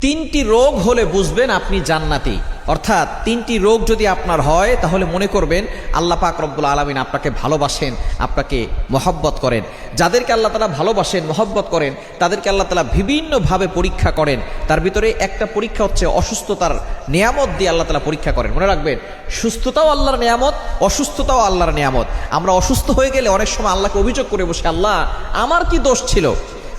তিনটি রোগ হলে বুঝবেন আপনি জান্নাতি। অর্থাৎ তিনটি রোগ যদি আপনার হয় তাহলে মনে করবেন আল্লাহ পাক রব্বুল আলামিন আপনাকে ভালোবাসেন, আপনাকে মহব্বত করেন। যাদেরকে আল্লাহ তাআলা ভালোবাসেন, মহব্বত করেন, তাদেরকে আল্লাহ তাআলা বিভিন্নভাবে পরীক্ষা করেন। তার ভিতরে একটা পরীক্ষা হচ্ছে অসুস্থতার নিয়ামত দিয়ে আল্লাহ তাআলা পরীক্ষা করেন। মনে রাখবেন, সুস্থতাও আল্লাহর নিয়ামত, অসুস্থতাও আল্লাহর নিয়ামত। আমরা অসুস্থ হয়ে গেলে অনেক সময় আল্লাহকে অভিযোগ করে বসে, আল্লাহ আমার কি দোষ ছিল?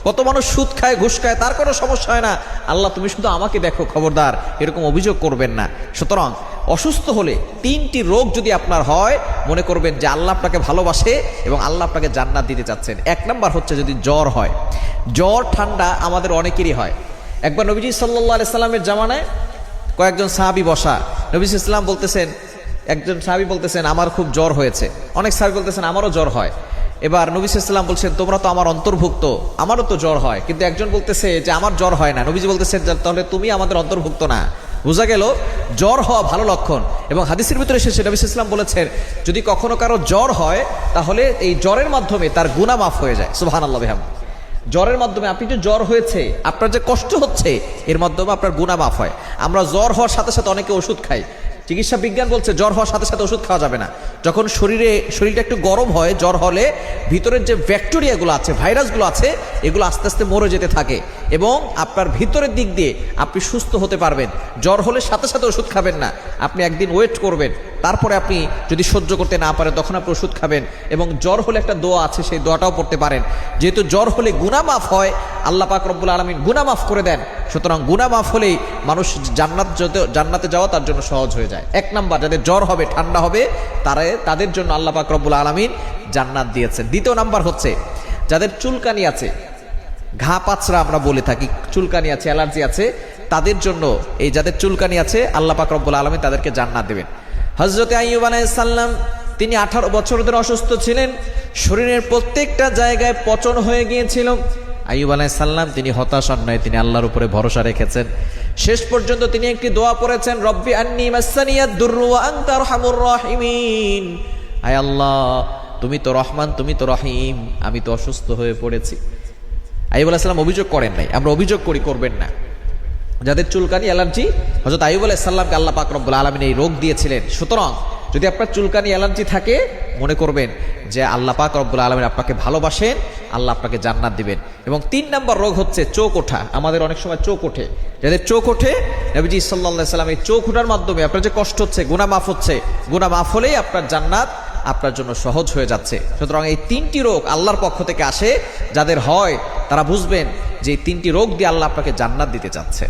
কত মানুষ সুদ খায়, ঘুষ খায়, তার কোনো সমস্যা হয় না, আল্লাহ তুমি শুধু আমাকে দেখো, খবরদার এরকম অভিযোগ করবেন না। সুতরাং অসুস্থ হলে তিনটি রোগ যদি আপনার হয়, মনে করবেন যে আল্লাহ আপনাকে ভালোবাসে এবং আল্লাহ আপনাকে জান্নাত দিতে চাচ্ছেন। এক নাম্বার হচ্ছে যদি জ্বর হয়। জ্বর ঠান্ডা আমাদের অনেকেরই হয়। একবার নবীজি সাল্লাল্লাহু আলাইহি সাল্লামের জামানায় কয়েকজন সাহাবী বসা, নবী সাল্লাল্লাহু বলতেছেন, একজন সাহাবী বলতেছেন আমার খুব জ্বর হয়েছে, অনেক সাহাবী বলতেছেন আমারও জ্বর হয়। এবার নবী সাল্লাল্লাহু আলাইহি ওয়াসাল্লাম বলছেন তোমরা তো আমার অন্তর্ভুক্ত, আমারও তো জ্বর হয়। কিন্তু একজন বলতেছে যে আমার জ্বর হয় না। নবীজি বলতেছেন তাহলে তুমি আমাদের অন্তর্ভুক্ত না। বোঝা গেল জ্বর হওয়া ভালো লক্ষণ। এবং হাদিসের ভিতরে এসেছে নবী সাল্লাল্লাহু আলাইহি ওয়াসাল্লাম বলেছেন যদি কখনো কারো জ্বর হয় তাহলে এই জ্বরের মাধ্যমে তার গুনাহ মাফ হয়ে যায়। সুবহানাল্লাহ বিহামদিহি। জ্বরের মাধ্যমে আপনি যে জ্বর হয়েছে, আপনার যে কষ্ট হচ্ছে, এর মাধ্যমে আপনার গুনাহ মাফ হয়। আমরা জ্বর হওয়ার সাথে সাথে অনেকে ওষুধ খাই। চিকিৎসা বিজ্ঞান বলছে জ্বর হওয়ার সাথে সাথে ওষুধ খাওয়া যাবে না। যখন শরীরটা একটু গরম হয়, জ্বর হলে ভিতরের যে ব্যাকটেরিয়াগুলো আছে, ভাইরাসগুলো আছে, এগুলো আস্তে আস্তে মরে যেতে থাকে এবং আপনার ভিতরের দিক দিয়ে আপনি সুস্থ হতে পারবেন। জ্বর হলে সাথে সাথে ওষুধ খাবেন না, আপনি একদিন ওয়েট করবেন, তারপরে আপনি যদি সহ্য করতে না পারেন তখন আপনি ওষুধ খাবেন। এবং জ্বর হলে একটা দোয়া আছে, সেই দোয়াটাও পড়তে পারেন। যেহেতু জ্বর হলে গুনাহ মাফ হয়, আল্লাহ পাক রব্বুল আলামিন গুনাহ মাফ করে দেন। সুতরাং গুনাহ মাফ হলেই মানুষ জান্নাতে যাওয়া তার জন্য সহজ হয়ে যায়। এক নাম্বার, যাদের জ্বর হবে, ঠান্ডা হবে, তাদের জন্য আল্লাহ পাক রব্বুল আলামিন জান্নাত দিয়েছেন। দ্বিতীয় নাম্বার হচ্ছে যাদের চুলকানি আছে, ঘা পাচরা আমরা বলে থাকি, চুলকানি আছে, অ্যালার্জি আছে, তাদের জন্য, এই যাদের চুলকানি আছে, আল্লাহ পাক রব্বুল আলামিন তাদেরকে জান্নাত দেবেন। হযরত আইয়ুব আলাইহিস সালাম তিনি 18 বছর ধরে অসুস্থ ছিলেন, শরীরের প্রত্যেকটা জায়গায় পচন হয়ে গিয়েছিল। আইয়ুব আলাইহিস সালাম তিনি হতাশ হন নাই, তিনি আল্লাহর উপরে ভরসা রেখেছেন। শেষ পর্যন্ত তিনি একটি দোয়া পড়েছেন, রব্বি আন্নী মাসসানিয়াদ দুররু ওয়া আনতা আরহামুর রাহিমিন। আয় আল্লাহ, তুমি তো রহমান, তুমি তো রহিম, আমি তো অসুস্থ হয়ে পড়েছি। আইয়ুব আলাইহিস সালাম অভিযোগ করেন নাই, আমরা অভিযোগ করি, করবেন না। যাদের চুলকানি, অ্যালার্জি, হযরত আইয়ুব আলাইহিস সালামকে আল্লাহ পাক রব্বুল আলামিন এই রোগ দিয়েছিলেন। সুতরাং যদি আপনার চুলকানি, অ্যালার্জি থাকে, মনে করবেন যে আল্লাহ পাক রব্বুল আলামিন আপনাকে ভালোবাসেন, আল্লাহ আপনাকে জান্নাত দিবেন। এবং 3 নম্বর রোগ হচ্ছে চোখ ওঠা। আমাদের অনেক সময় চোখ ওঠে। যাদের চোখ ওঠে, নবীজি সাল্লাল্লাহু আলাইহি সাল্লাম এই চোখ ওঠার মাধ্যমে আপনার যে কষ্ট হচ্ছে, গুনাহ মাফ হচ্ছে, গুনাহ মাফ হলেই আপনার জান্নাত আপনার জন্য সহজ হয়ে যাচ্ছে। সুতরাং এই 3টি রোগ আল্লাহর পক্ষ থেকে আসে। যাদের হয় তারা বুঝবেন যে এই 3টি রোগ দিয়ে আল্লাহ আপনাকে জান্নাত দিতে চাচ্ছে।